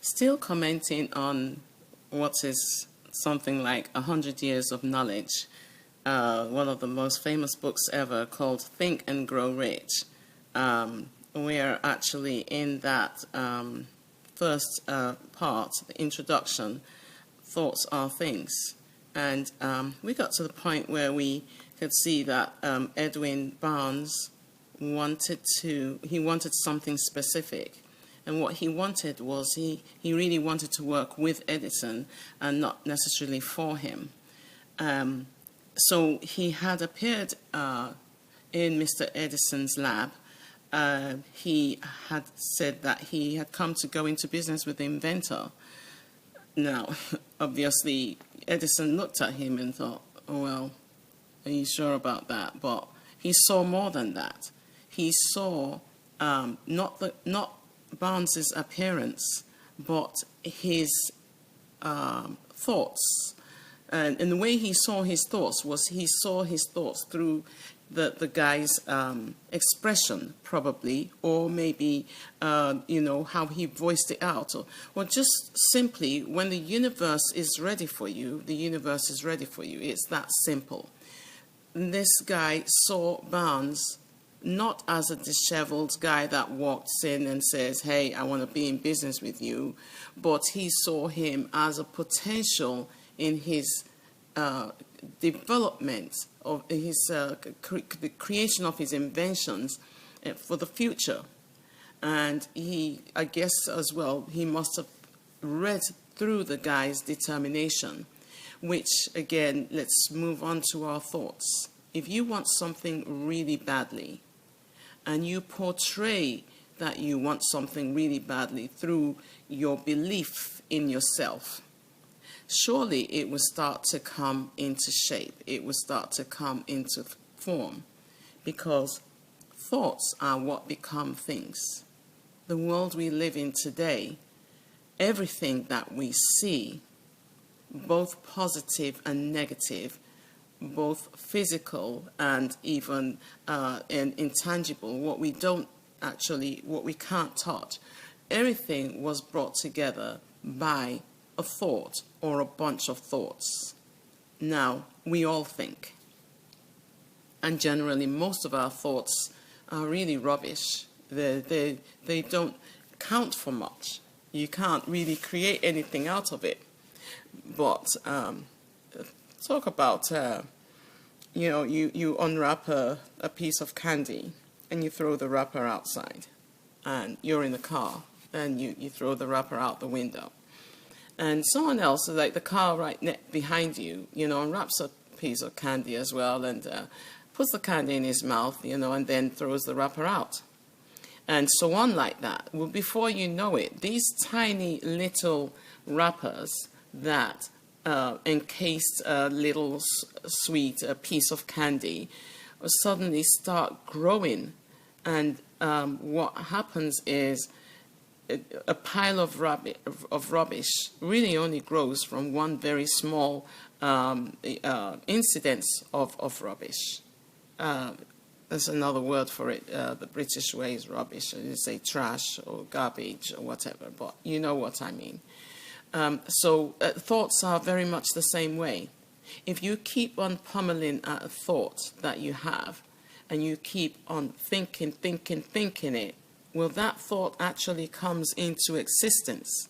Still commenting on what is something like 100 years of knowledge, one of the most famous books ever called Think and Grow Rich. We're actually in that first part, the introduction, thoughts are things. And we got to the point where we could see that Edwin Barnes wanted something specific. And what he wanted was he really wanted to work with Edison and not necessarily for him. So he had appeared in Mr. Edison's lab. He had said that he had come to go into business with the inventor. Now, obviously, Edison looked at him and thought, oh, well, are you sure about that? But he saw more than that. He saw not Barnes's appearance, but his thoughts. And the way he saw his thoughts was he saw his thoughts through the guy's expression, probably, or maybe, how he voiced it out. Or just simply, when the universe is ready for you, the universe is ready for you. It's that simple. This guy saw Barnes not as a disheveled guy that walks in and says, hey, I want to be in business with you, but he saw him as a potential in his development of his the creation of his inventions for the future. And I guess as well, he must have read through the guy's determination, which again, let's move on to our thoughts. If you want something really badly, and you portray that you want something really badly through your belief in yourself, surely it will start to come into shape. It will start to come into form, because thoughts are what become things. The world we live in today, everything that we see, both positive and negative, both physical and even intangible, what we can't touch, everything was brought together by a thought or a bunch of thoughts. Now, we all think. And generally, most of our thoughts are really rubbish. They don't count for much. You can't really create anything out of it. But talk about, you unwrap a piece of candy and you throw the wrapper outside, and you're in the car and you throw the wrapper out the window. And someone else, like the car right behind you, unwraps a piece of candy as well and puts the candy in his mouth, and then throws the wrapper out. And so on like that. Well, before you know it, these tiny little wrappers that encased a little sweet piece of candy suddenly start growing. And what happens is a pile of rubbish really only grows from one very small incidence of rubbish. There's another word for it. The British way is rubbish. You say trash or garbage or whatever, but you know what I mean. So thoughts are very much the same way. If you keep on pummeling at a thought that you have, and you keep on thinking it, well, that thought actually comes into existence.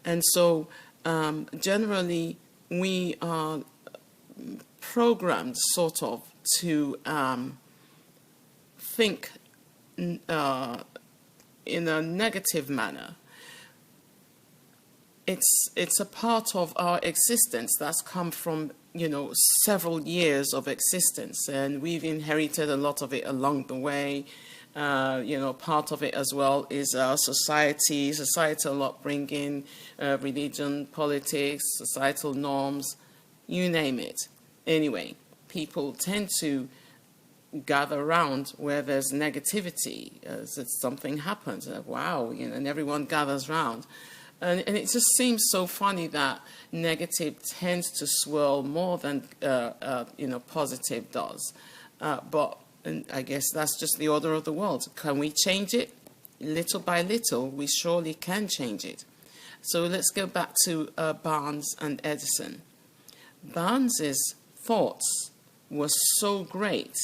And so generally we are programmed sort of to think in a negative manner. It's a part of our existence that's come from, several years of existence, and we've inherited a lot of it along the way. Part of it as well is our societal upbringing, religion, politics, societal norms, you name it. Anyway, people tend to gather around where there's negativity. Something happens, wow, and everyone gathers around. And it just seems so funny that negative tends to swirl more than positive does. But I guess that's just the order of the world. Can we change it? Little by little, we surely can change it. So let's go back to Barnes and Edison. Barnes's thoughts were so great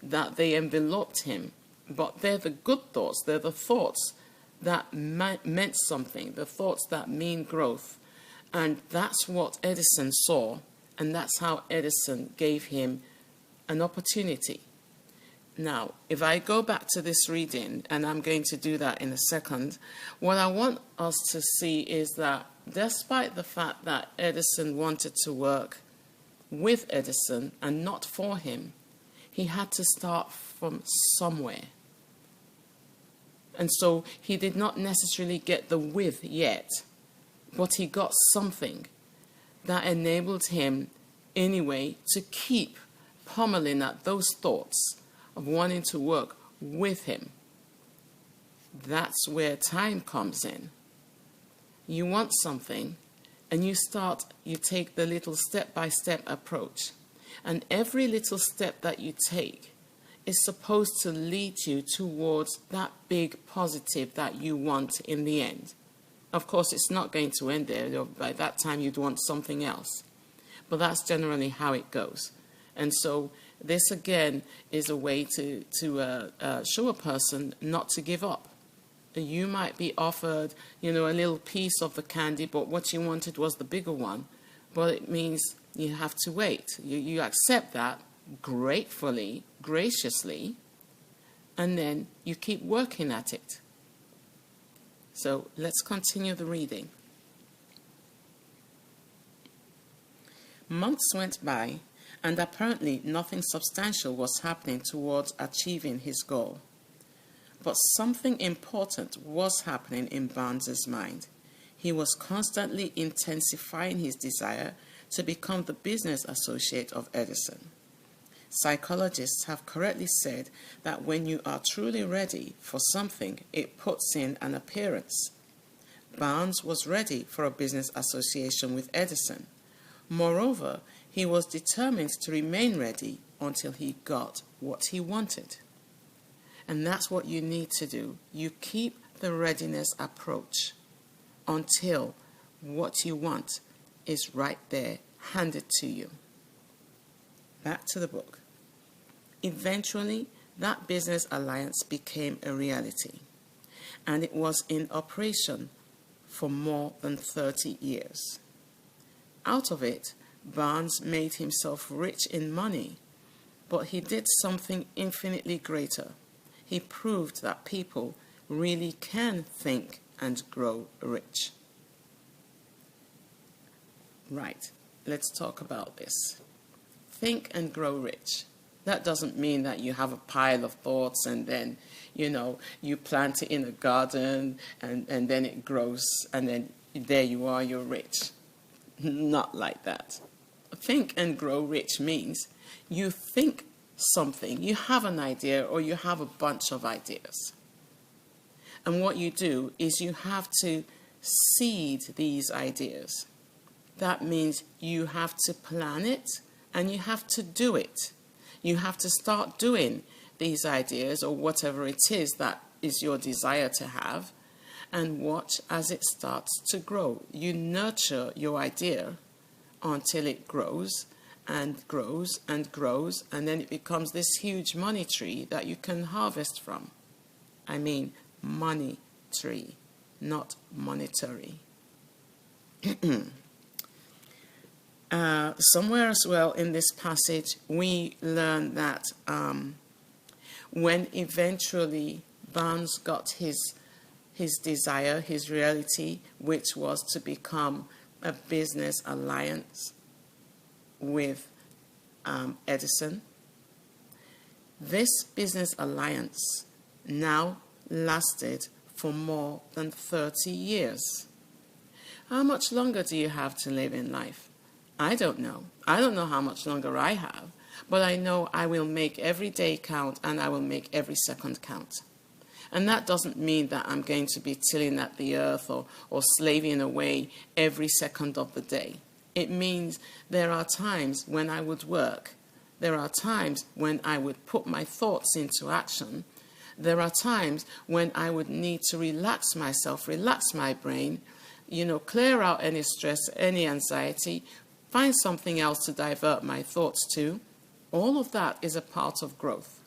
that they enveloped him, but they're the good thoughts, they're the thoughts that meant something, the thoughts that mean growth. And that's what Edison saw, and that's how Edison gave him an opportunity. Now, if I go back to this reading, and I'm going to do that in a second, what I want us to see is that despite the fact that Edison wanted to work with Edison and not for him, he had to start from somewhere. And so he did not necessarily get the with yet, but he got something that enabled him anyway to keep pummeling at those thoughts of wanting to work with him. That's where time comes in. You want something, and you take the little step-by-step approach. And every little step that you take is supposed to lead you towards that big positive that you want in the end. Of course, it's not going to end there. By that time, you'd want something else. But that's generally how it goes. And so this, again, is a way to show a person not to give up. You might be offered, a little piece of the candy, but what you wanted was the bigger one. But it means you have to wait. You accept that gratefully, graciously, and then you keep working at it. So let's continue the reading. Months went by, and apparently nothing substantial was happening towards achieving his goal. But something important was happening in Barnes's mind. He was constantly intensifying his desire to become the business associate of Edison. Psychologists have correctly said that when you are truly ready for something, it puts in an appearance. Barnes was ready for a business association with Edison. Moreover, he was determined to remain ready until he got what he wanted. And that's what you need to do. You keep the readiness approach until what you want is right there, handed to you. Back to the book. Eventually, that business alliance became a reality, and it was in operation for more than 30 years. Out of it, Barnes made himself rich in money, but he did something infinitely greater. He proved that people really can think and grow rich. Right, let's talk about this. Think and grow rich. That doesn't mean that you have a pile of thoughts and then, you plant it in a garden and then it grows and then there you are, you're rich. Not like that. Think and grow rich means you think something, you have an idea or you have a bunch of ideas. And what you do is you have to seed these ideas. That means you have to plan it and you have to do it. You have to start doing these ideas or whatever it is that is your desire to have, and watch as it starts to grow. You nurture your idea until it grows and grows and grows, and then it becomes this huge money tree that you can harvest from. I mean money tree, not monetary. Somewhere as well in this passage, we learn that when eventually Barnes got his desire, his reality, which was to become a business alliance with Edison, this business alliance now lasted for more than 30 years. How much longer do you have to live in life? I don't know. I don't know how much longer I have, but I know I will make every day count and I will make every second count. And that doesn't mean that I'm going to be tilling at the earth or slaving away every second of the day. It means there are times when I would work. There are times when I would put my thoughts into action. There are times when I would need to relax myself, relax my brain, clear out any stress, any anxiety, find something else to divert my thoughts to. All of that is a part of growth.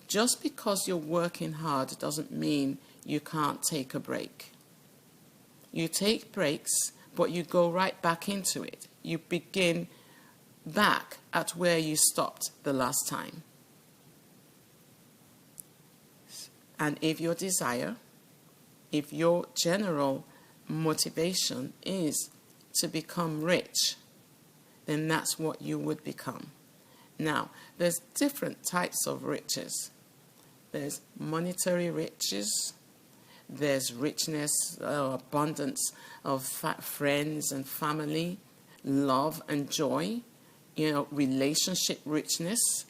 Just because you're working hard doesn't mean you can't take a break. You take breaks, but you go right back into it. You begin back at where you stopped the last time. And if your desire, if your general motivation is to become rich, then that's what you would become. Now, there's different types of riches. There's monetary riches, there's richness, abundance of friends and family, love and joy, relationship richness.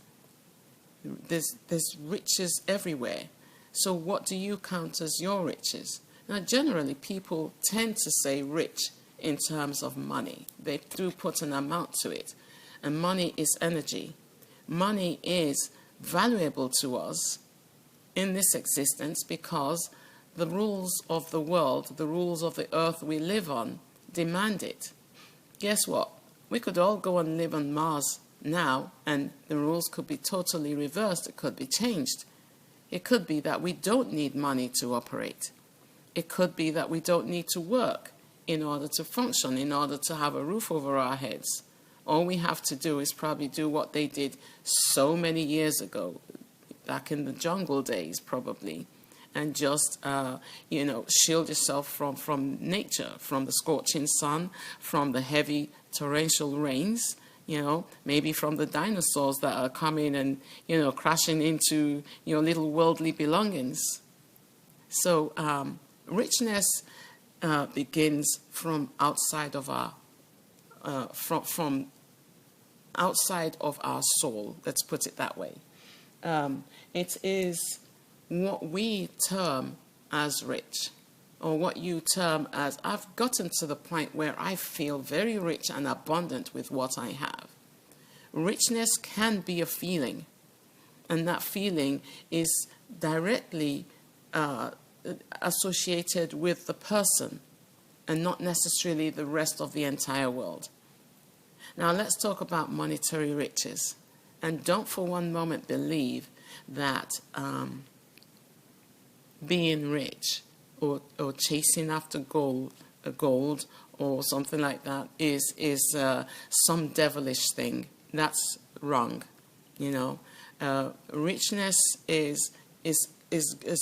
There's riches everywhere. So what do you count as your riches? Now, generally, people tend to say rich in terms of money. They do put an amount to it. And money is energy. Money is valuable to us in this existence because the rules of the world, the rules of the earth we live on, demand it. Guess what? We could all go and live on Mars now, and the rules could be totally reversed. It could be changed. It could be that we don't need money to operate. It could be that we don't need to work in order to function, in order to have a roof over our heads. All we have to do is probably do what they did so many years ago, back in the jungle days probably, and just, shield yourself from nature, from the scorching sun, from the heavy torrential rains, maybe from the dinosaurs that are coming and, crashing into your little worldly belongings. So richness begins from outside of our, from outside of our soul. Let's put it that way. It is what we term as rich, or what you term as, I've gotten to the point where I feel very rich and abundant with what I have. Richness can be a feeling, and that feeling is directly associated with the person and not necessarily the rest of the entire world. Now let's talk about monetary riches. And don't for one moment believe that being rich or chasing after gold or something like that is some devilish thing. That's wrong. Richness is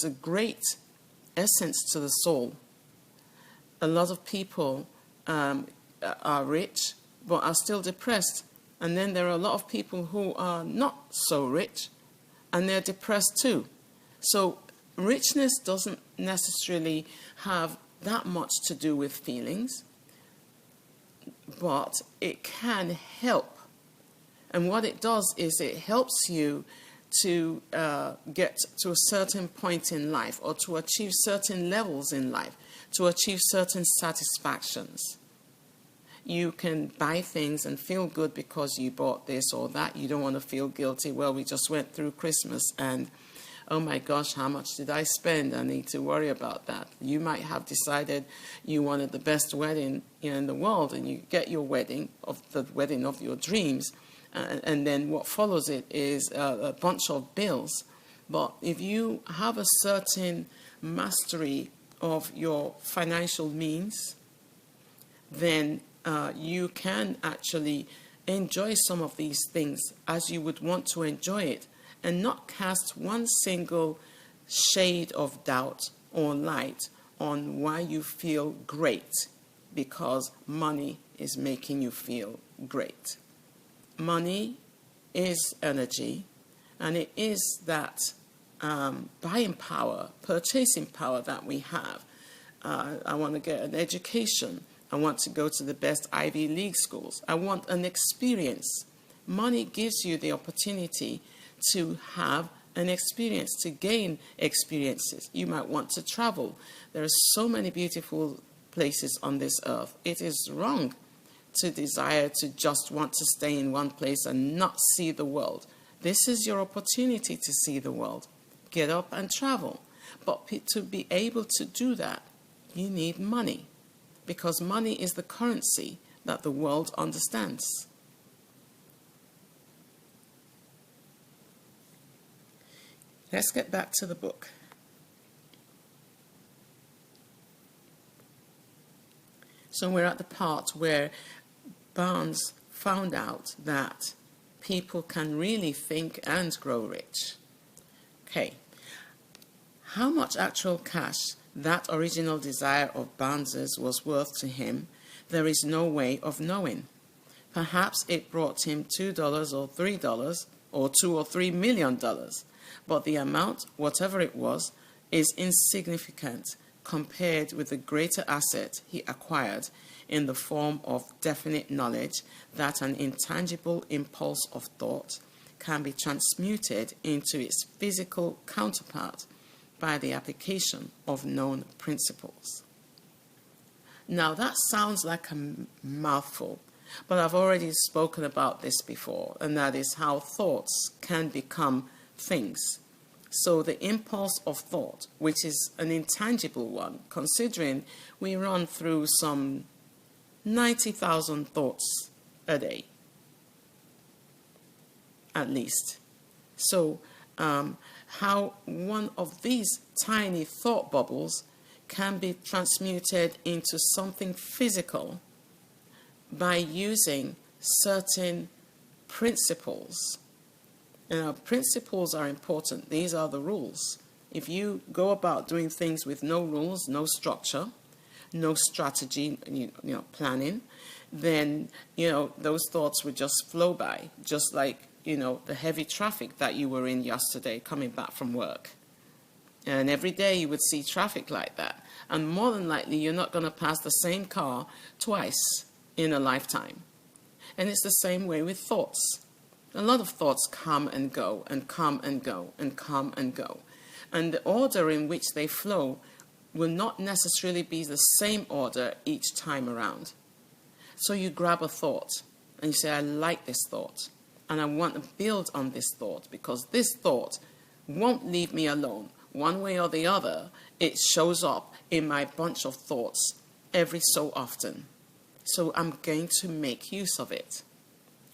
a great essence to the soul. A lot of people are rich but are still depressed. And then there are a lot of people who are not so rich and they're depressed too. So richness doesn't necessarily have that much to do with feelings, but it can help. And what it does is it helps you to get to a certain point in life, or to achieve certain levels in life, to achieve certain satisfactions. You can buy things and feel good because you bought this or that. You don't want to feel guilty. Well, we just went through Christmas and, oh my gosh, how much did I spend? I need to worry about that. You might have decided you wanted the best wedding in the world, and you get your wedding, the wedding of your dreams, and then what follows it is a bunch of bills. But if you have a certain mastery of your financial means, then you can actually enjoy some of these things as you would want to enjoy it, and not cast one single shade of doubt or light on why you feel great because money is making you feel great. Money is energy, and it is that buying power, purchasing power that we have. I want to get an education. I want to go to the best Ivy League schools. I want an experience. Money gives you the opportunity to have an experience, to gain experiences. You might want to travel. There are so many beautiful places on this earth. It is wrong to desire to just want to stay in one place and not see the world. This is your opportunity to see the world. Get up and travel. But to be able to do that, you need money, because money is the currency that the world understands. Let's get back to the book. So we're at the part where Barnes found out that people can really think and grow rich. Okay, how much actual cash that original desire of Barnes's was worth to him, there is no way of knowing. Perhaps it brought him $2 or $3 or $2 or $3 million, but the amount, whatever it was, is insignificant compared with the greater asset he acquired in the form of definite knowledge that an intangible impulse of thought can be transmuted into its physical counterpart by the application of known principles. Now that sounds like a mouthful, but I've already spoken about this before, and that is how thoughts can become things. So the impulse of thought, which is an intangible one, considering we run through some 90,000 thoughts a day, at least. So how one of these tiny thought bubbles can be transmuted into something physical by using certain principles. Principles are important. These are the rules. If you go about doing things with no rules, no structure, no strategy, planning, then, those thoughts would just flow by, just like, the heavy traffic that you were in yesterday coming back from work. And every day you would see traffic like that. And more than likely, you're not going to pass the same car twice in a lifetime. And it's the same way with thoughts. A lot of thoughts come and go and come and go and come and go. And the order in which they flow will not necessarily be the same order each time around. So you grab a thought and you say, I like this thought. And I want to build on this thought because this thought won't leave me alone. One way or the other, it shows up in my bunch of thoughts every so often. So I'm going to make use of it.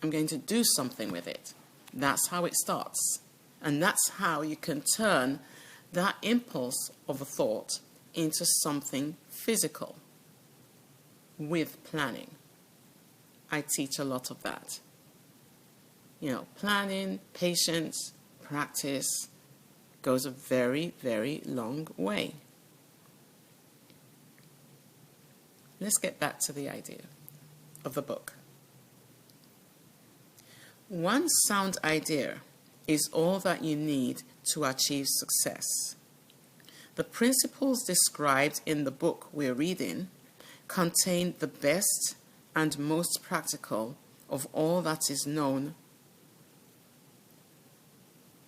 I'm going to do something with it. That's how it starts. And that's how you can turn that impulse of a thought into something physical with planning. I teach a lot of that. Planning, patience, practice goes a very, very long way. Let's get back to the idea of the book. One sound idea is all that you need to achieve success. The principles described in the book we're reading contain the best and most practical of all that is known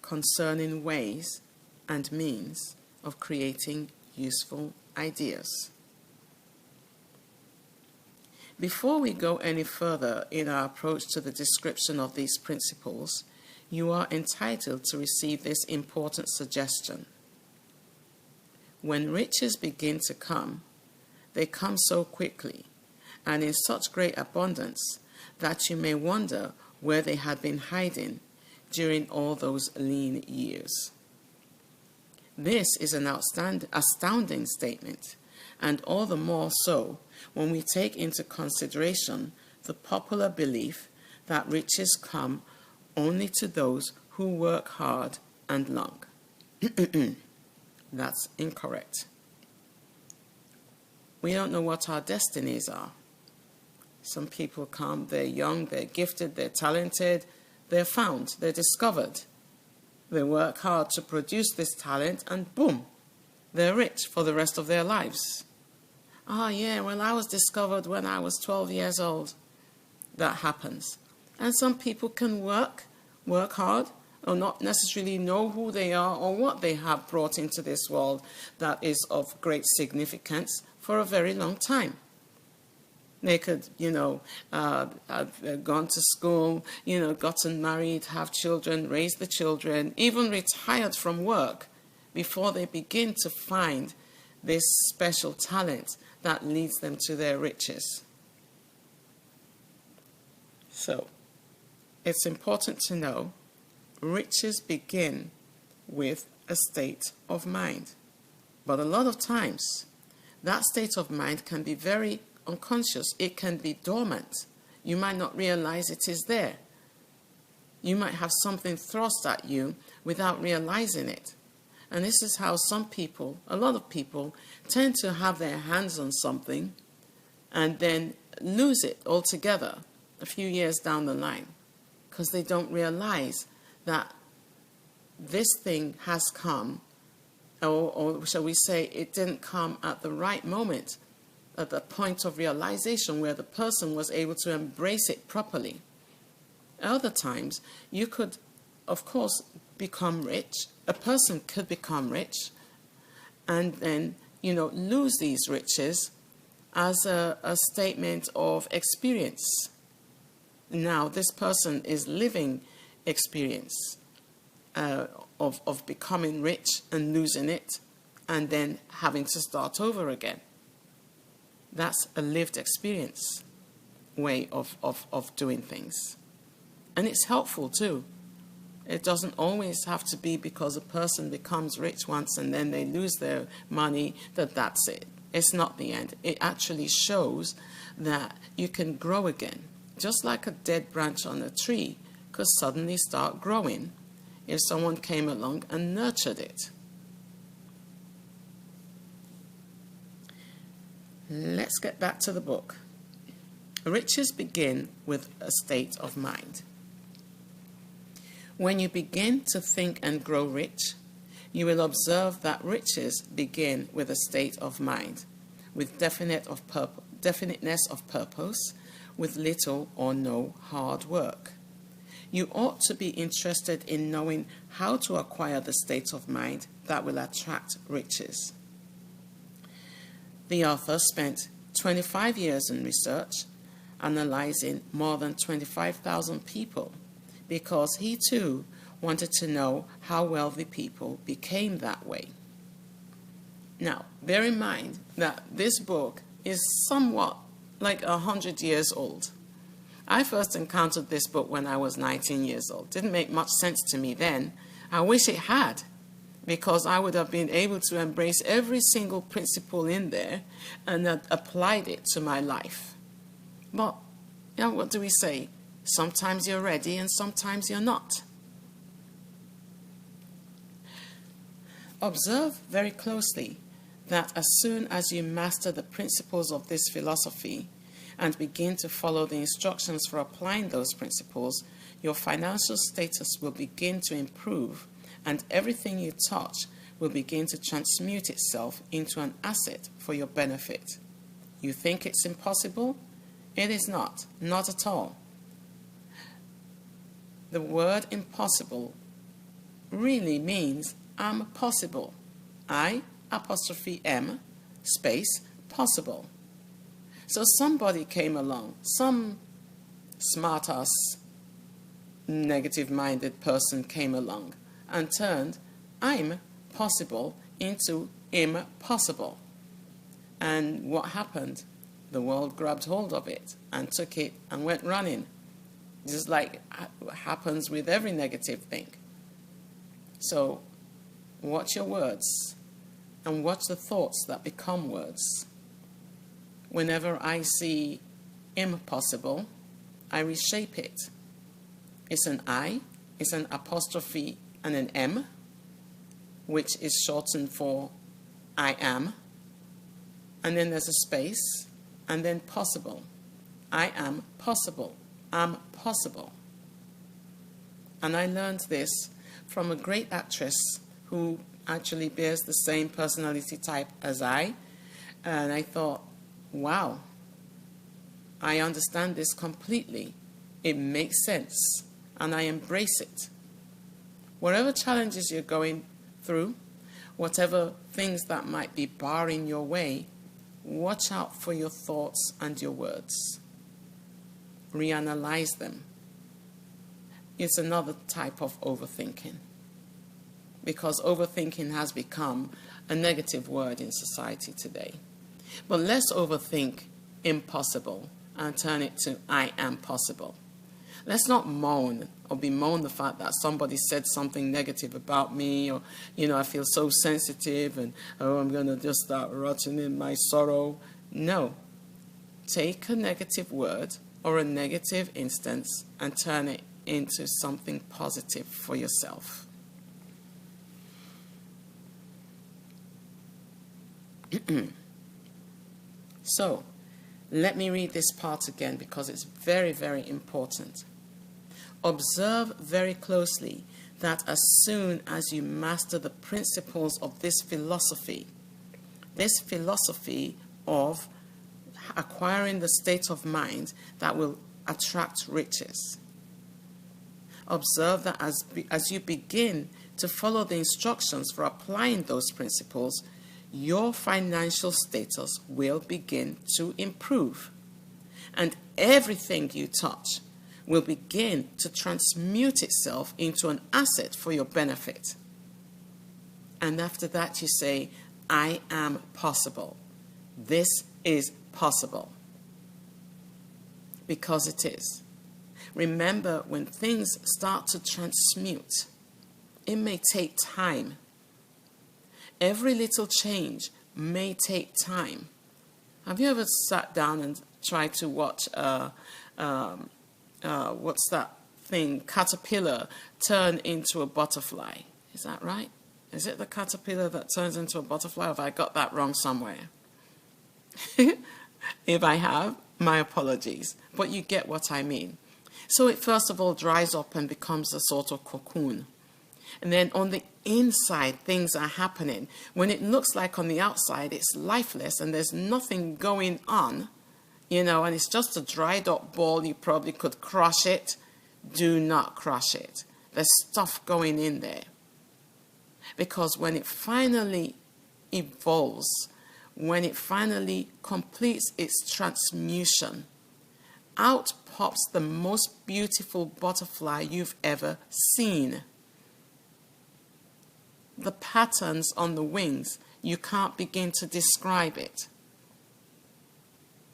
concerning ways and means of creating useful ideas. Before we go any further in our approach to the description of these principles, you are entitled to receive this important suggestion. When riches begin to come, they come so quickly and in such great abundance that you may wonder where they had been hiding during all those lean years. This is an astounding statement, and all the more so when we take into consideration the popular belief that riches come only to those who work hard and long. That's incorrect. We don't know what our destinies are. Some people come, they're young, they're gifted, they're talented, they're found, they're discovered. They work hard to produce this talent and boom, they're rich for the rest of their lives. I was discovered when I was 12 years old. That happens. And some people can work hard, or not necessarily know who they are or what they have brought into this world that is of great significance for a very long time. They could, have gone to school, gotten married, have children, raised the children, even retired from work before they begin to find this special talent that leads them to their riches. So, it's important to know riches begin with a state of mind. But a lot of times, that state of mind can be very unconscious. It can be dormant. You might not realize it is there. You might have something thrust at you without realizing it. And this is how some people, a lot of people, tend to have their hands on something and then lose it altogether a few years down the line, because they don't realize that this thing has come, or shall we say, it didn't come at the right moment, at the point of realization where the person was able to embrace it properly. Other times, you could, of course, become rich. A person could become rich and then, lose these riches as a statement of experience. Now, this person is living experience of becoming rich and losing it and then having to start over again. That's a lived experience way of doing things. And it's helpful too. It doesn't always have to be because a person becomes rich once and then they lose their money that's it. It's not the end. It actually shows that you can grow again. Just like a dead branch on a tree could suddenly start growing if someone came along and nurtured it. Let's get back to the book. Riches begin with a state of mind. When you begin to think and grow rich, you will observe that riches begin with a state of mind, with definiteness of purpose, with little or no hard work. You ought to be interested in knowing how to acquire the state of mind that will attract riches. The author spent 25 years in research, analyzing more than 25,000 people, because he too wanted to know how wealthy people became that way. Now, bear in mind that this book is somewhat like 100 years old. I first encountered this book when I was 19 years old. Didn't make much sense to me then. I wish it had, because I would have been able to embrace every single principle in there and applied it to my life. But, what do we say? Sometimes you're ready and sometimes you're not. Observe very closely that as soon as you master the principles of this philosophy and begin to follow the instructions for applying those principles, your financial status will begin to improve and everything you touch will begin to transmute itself into an asset for your benefit. You think it's impossible? It is not at all. The word impossible really means I'm possible. I''M space possible. So somebody came along, some smart-ass, negative-minded person came along and turned I'm possible into impossible. And what happened? The world grabbed hold of it and took it and went running. Just like happens with every negative thing. So, watch your words and watch the thoughts that become words. Whenever I see impossible, I reshape it. It's an I, it's an apostrophe and an M, which is shortened for I am. And then there's a space, and then possible. I am possible. I'm possible. And I learned this from a great actress who actually bears the same personality type as I. And I thought, wow, I understand this completely. It makes sense. And I embrace it. Whatever challenges you're going through, whatever things that might be barring your way, watch out for your thoughts and your words. Reanalyze them. It's another type of overthinking. because overthinking has become a negative word in society today. But let's overthink impossible and turn it to I am possible. Let's not moan or bemoan the fact that somebody said something negative about me, or, I feel so sensitive and, I'm going to just start rotting in my sorrow. No. Take a negative word or a negative instance and turn it into something positive for yourself. So, let me read this part again because it's very, very important. Observe very closely that as soon as you master the principles of this philosophy of acquiring the state of mind that will attract riches, observe that as you begin to follow the instructions for applying those principles, your financial status will begin to improve. And everything you touch will begin to transmute itself into an asset for your benefit. And after that you say, I am possible. This is possible. Because it is. Remember, when things start to transmute, it may take time. Every little change may take time. Have you ever sat down and tried to watch what's that thing, caterpillar turn into a butterfly? Is that right? Is it the caterpillar that turns into a butterfly, or have I got that wrong somewhere? If I have, my apologies. But you get what I mean. So it first of all dries up and becomes a sort of cocoon. And then on the inside, things are happening. When it looks like on the outside, it's lifeless and there's nothing going on, and it's just a dried up ball. You probably could crush it. Do not crush it. There's stuff going in there. Because when it finally evolves, when it finally completes its transmutation, out pops the most beautiful butterfly you've ever seen. The patterns on the wings, you can't begin to describe it.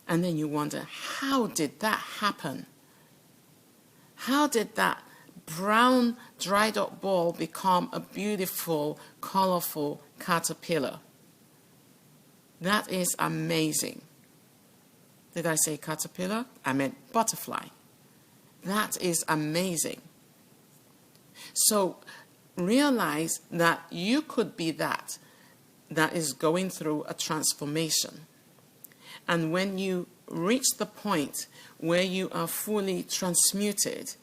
And then you wonder, how did that happen? How did that brown, dried up ball become a beautiful, colorful caterpillar? That is amazing. Did I say caterpillar? I meant butterfly. That is amazing. So realize that you could be that is going through a transformation. And when you reach the point where you are fully transmuted,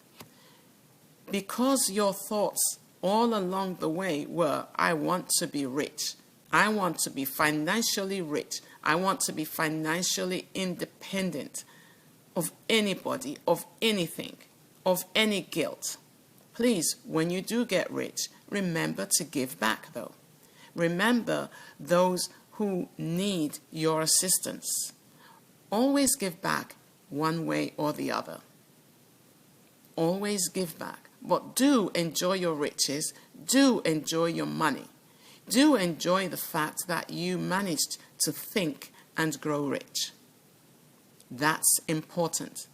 because your thoughts all along the way were, I want to be rich, I want to be financially rich, I want to be financially independent of anybody, of anything, of any guilt. Please, when you do get rich, remember to give back, though. Remember those who need your assistance. Always give back one way or the other. Always give back. But do enjoy your riches. Do enjoy your money. Do enjoy the fact that you managed to think and grow rich. That's important.